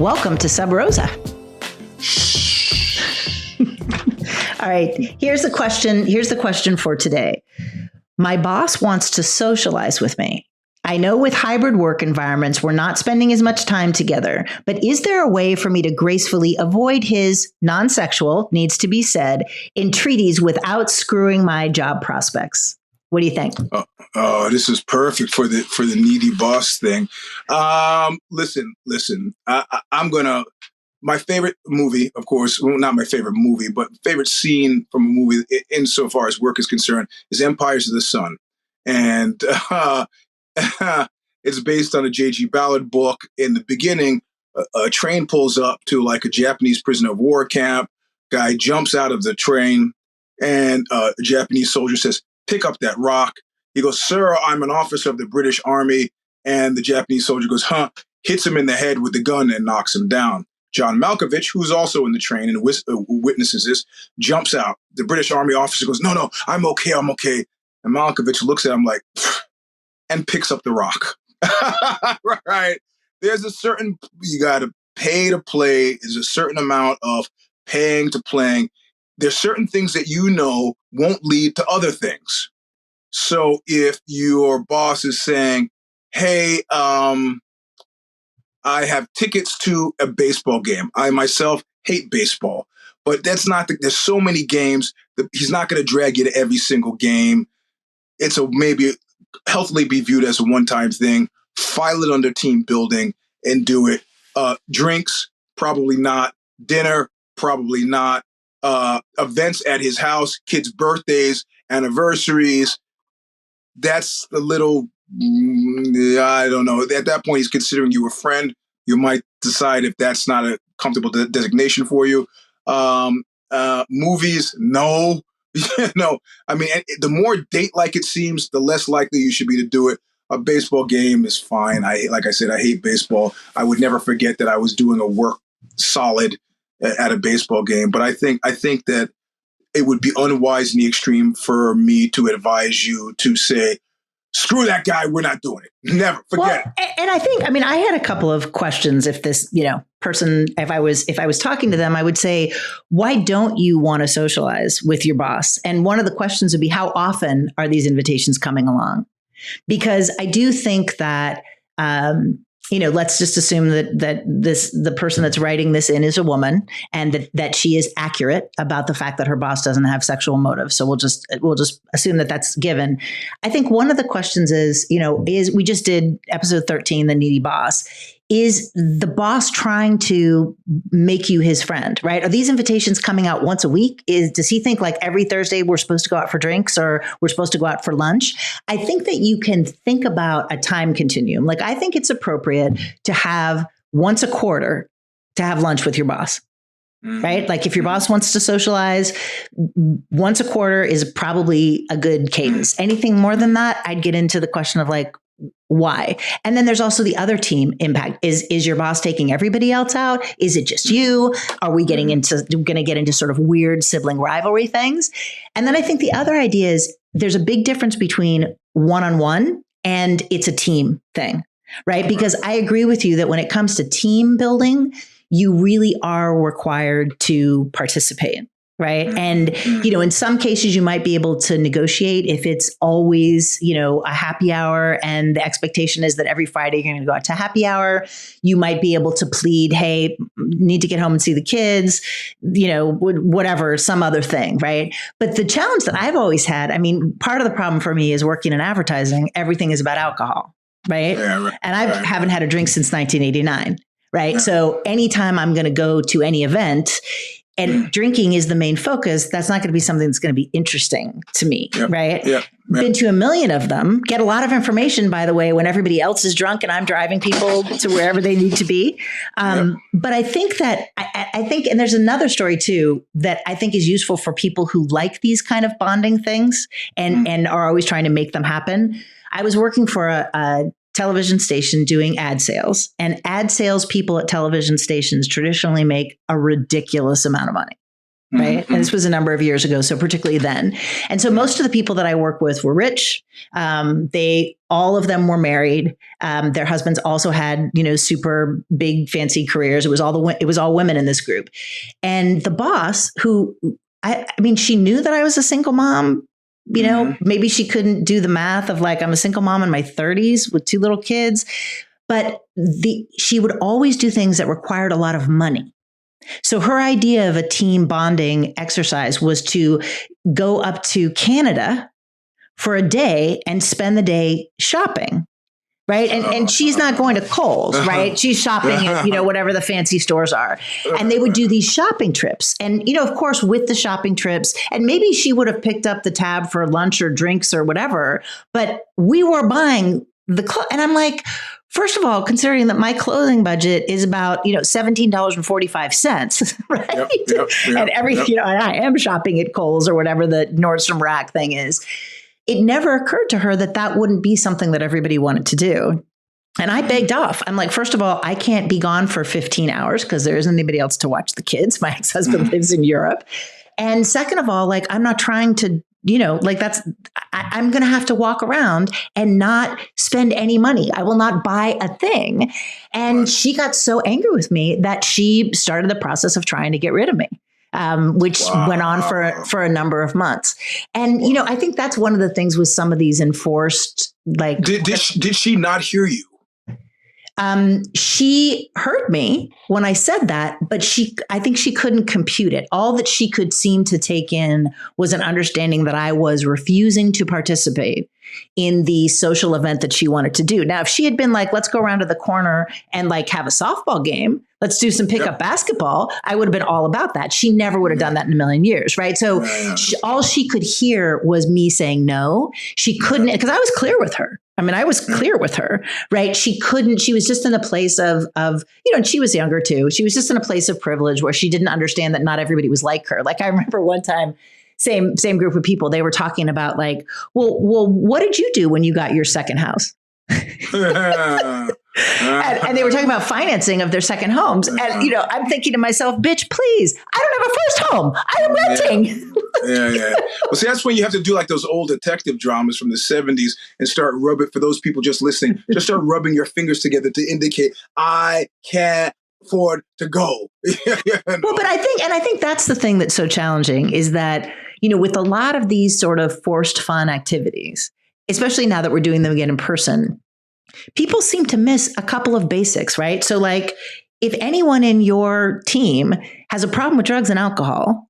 Welcome to Sub Rosa. All right, here's the question for today. My boss wants to socialize with me. I know with hybrid work environments, we're not spending as much time together, but is there a way for me to gracefully avoid his non-sexual, needs to be said, entreaties without screwing my job prospects? What do you think? Oh, this is perfect for the needy boss thing. Listen. I'm gonna. My favorite movie, of course, well, not my favorite movie, but favorite scene from a movie insofar as work is concerned, is Empires of the Sun, and it's based on a J.G. Ballard book. In the beginning, a train pulls up to like a Japanese prisoner of war camp. Guy jumps out of the train, and a Japanese soldier says, "Pick up that rock." He goes, "Sir, I'm an officer of the British Army." And the Japanese soldier goes, "Huh," hits him in the head with the gun and knocks him down. John Malkovich, who's also in the train and witnesses this, jumps out. The British Army officer goes, No, I'm okay. And Malkovich looks at him like, and picks up the rock. Right. There's a certain, you got to pay to play. There's a certain amount of paying to playing. There's certain things that you know won't lead to other things. So if your boss is saying, hey, I have tickets to a baseball game. I myself hate baseball, but that's not there's so many games that he's not going to drag you to every single game. It's maybe healthily be viewed as a one-time thing. File it under team building and do it. Drinks, probably not. Dinner, probably not. Events at his house, kids' birthdays, anniversaries. That's the little, I don't know. At that point, he's considering you a friend. You might decide if that's not a comfortable designation for you. Movies, no. No. I mean, the more date-like it seems, the less likely you should be to do it. A baseball game is fine. Like I said, I hate baseball. I would never forget that I was doing a work solid at a baseball game. But I think that it would be unwise in the extreme for me to advise you to say, screw that guy, we're not doing it. Never, forget it. And I had a couple of questions. If this, person, if I was talking to them, I would say, why don't you want to socialize with your boss? And one of the questions would be, how often are these invitations coming along? Because I do think that, let's just assume that the person that's writing this in is a woman, and that she is accurate about the fact that her boss doesn't have sexual motives. So we'll just assume that that's given. I think one of the questions is we just did episode 13, the needy boss. Is the boss trying to make you his friend, right? Are these invitations coming out once a week? Does he think like every Thursday we're supposed to go out for drinks or we're supposed to go out for lunch? I think that you can think about a time continuum. Like, I think it's appropriate to have once a quarter to have lunch with your boss. Right? Like, if your boss wants to socialize, once a quarter is probably a good cadence. Anything more than that, I'd get into the question of like, why? And then there's also the other team impact. Is your boss taking everybody else out? Is it just you? Are we going to get into sort of weird sibling rivalry things? And then I think the other idea is there's a big difference between one-on-one and it's a team thing, right? Because I agree with you that when it comes to team building, you really are required to participate. Right. And, in some cases, you might be able to negotiate if it's always, a happy hour and the expectation is that every Friday you're going to go out to happy hour. You might be able to plead, hey, need to get home and see the kids, whatever, some other thing. Right. But the challenge that I've always had, part of the problem for me is working in advertising. Everything is about alcohol. Right. Yeah, right. And I haven't had a drink since 1989. Right. Yeah. So anytime I'm going to go to any event, and drinking is the main focus, that's not going to be something that's going to be interesting to me, right? Yeah. Been to a million of them, get a lot of information, by the way, when everybody else is drunk and I'm driving people to wherever they need to be. But I think that, I think, and there's another story too, that I think is useful for people who like these kind of bonding things and are always trying to make them happen. I was working for a television station doing ad sales, and ad sales people at television stations traditionally make a ridiculous amount of money. right? And this was a number of years ago, so particularly then. And so most of the people that I work with were rich. All of them were married. Their husbands also had, super big fancy careers. It was all women in this group. And the boss, who I mean, she knew that I was a single mom. Maybe she couldn't do the math of like, I'm a single mom in my 30s with 2 little kids, but she would always do things that required a lot of money. So her idea of a team bonding exercise was to go up to Canada for a day and spend the day shopping. Right. And she's not going to Kohl's, right? She's shopping at, whatever the fancy stores are. And they would do these shopping trips. And, of course, with the shopping trips, and maybe she would have picked up the tab for lunch or drinks or whatever, but we were buying the clothes. And I'm like, first of all, considering that my clothing budget is about, $17.45, right? Yep, and and I am shopping at Kohl's or whatever the Nordstrom Rack thing is. It never occurred to her that wouldn't be something that everybody wanted to do. And I begged off. I'm like, first of all, I can't be gone for 15 hours because there isn't anybody else to watch the kids. My ex-husband lives in Europe. And second of all, like, I'm not trying to, I'm going to have to walk around and not spend any money. I will not buy a thing. And she got so angry with me that she started the process of trying to get rid of me. Which went on for a number of months. And, I think that's one of the things with some of these enforced, like. Did she not hear you? She heard me when I said that, but I think she couldn't compute it. All that she could seem to take in was an understanding that I was refusing to participate in the social event that she wanted to do. Now, if she had been like, let's go around to the corner and like have a softball game, let's do some pickup basketball, I would have been all about that. She never would have done that in a million years, right? So all she could hear was me saying no. She couldn't, because I was clear with her. I mean, I was clear with her, right? She was just in a place of, and she was younger too. She was just in a place of privilege where she didn't understand that not everybody was like her. Like I remember one time, same group of people, they were talking about like, well, what did you do when you got your second house? and they were talking about financing of their second homes. And, I'm thinking to myself, bitch, please, I don't have a first home. I am renting. Yeah. Well, see, that's when you have to do like those old detective dramas from the 70s and start rubbing, for those people just listening, just start rubbing your fingers together to indicate, I can't afford to go. Well, but I think that's the thing that's so challenging is that, with a lot of these sort of forced fun activities, especially now that we're doing them again in person, people seem to miss a couple of basics, right? So like if anyone in your team has a problem with drugs and alcohol,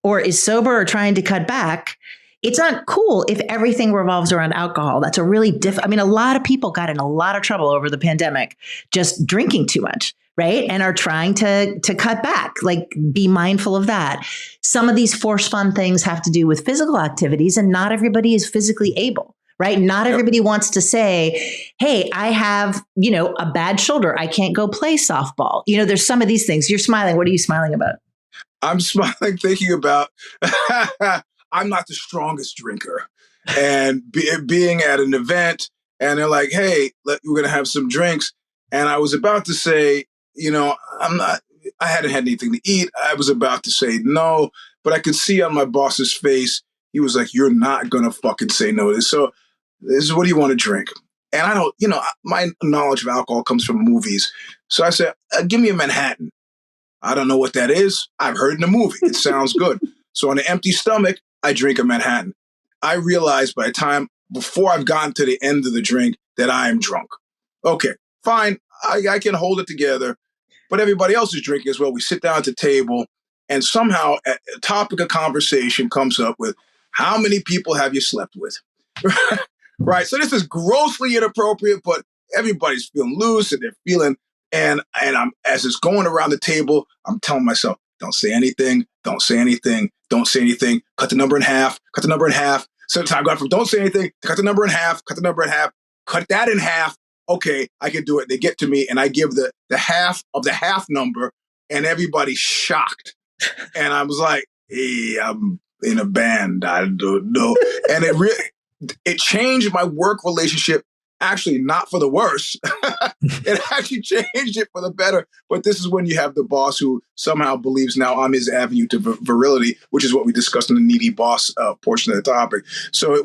or is sober or trying to cut back, it's not cool if everything revolves around alcohol. That's a really a lot of people got in a lot of trouble over the pandemic, just drinking too much, right? And are trying to cut back, like be mindful of that. Some of these forced fun things have to do with physical activities, and not everybody is physically able. Right. Not everybody wants to say, hey, I have, a bad shoulder. I can't go play softball. There's some of these things. You're smiling. What are you smiling about? I'm smiling thinking about I'm not the strongest drinker. And being at an event and they're like, hey, we're going to have some drinks. And I was about to say, I hadn't had anything to eat. I was about to say no, but I could see on my boss's face, he was like, you're not going to fucking say no to this. So this is, what do you want to drink? And I don't, my knowledge of alcohol comes from movies. So I said, give me a Manhattan. I don't know what that is. I've heard in a movie. It sounds good. So on an empty stomach, I drink a Manhattan. I realized by the time, before I've gotten to the end of the drink, that I am drunk. Okay, fine. I can hold it together. But everybody else is drinking as well. We sit down at the table and somehow a topic of conversation comes up with, how many people have you slept with? Right. So this is grossly inappropriate, but everybody's feeling loose and they're feeling, and I'm, as it's going around the table, I'm telling myself, don't say anything. Don't say anything. Don't say anything. Cut the number in half. Cut the number in half. Sometimes I go from don't say anything to cut the number in half. Cut the number in half. Cut that in half. Okay, I can do it. They get to me and I give the half of the half number and everybody's shocked. And I was like, hey, I'm in a band. I don't know. And it changed my work relationship actually not for the worse. It actually changed it for the better. But this is when you have the boss who somehow believes now I'm his avenue to virility, which is what we discussed in the needy boss portion of the topic. So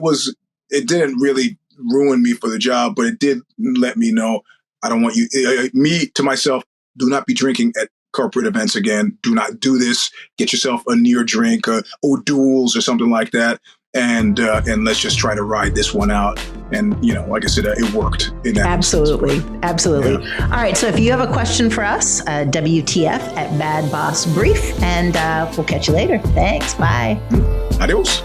it didn't really ruin me for the job, but it did let me know I don't want you, me to myself, do not be drinking at corporate events again. Do not do this. Get yourself a near drink, O'Doul's or something like that. And let's just try to ride this one out. And, like I said, it worked in that Absolutely. instance. Absolutely. Yeah. All right. So if you have a question for us, WTF at Bad Boss Brief, and we'll catch you later. Thanks. Bye. Adios.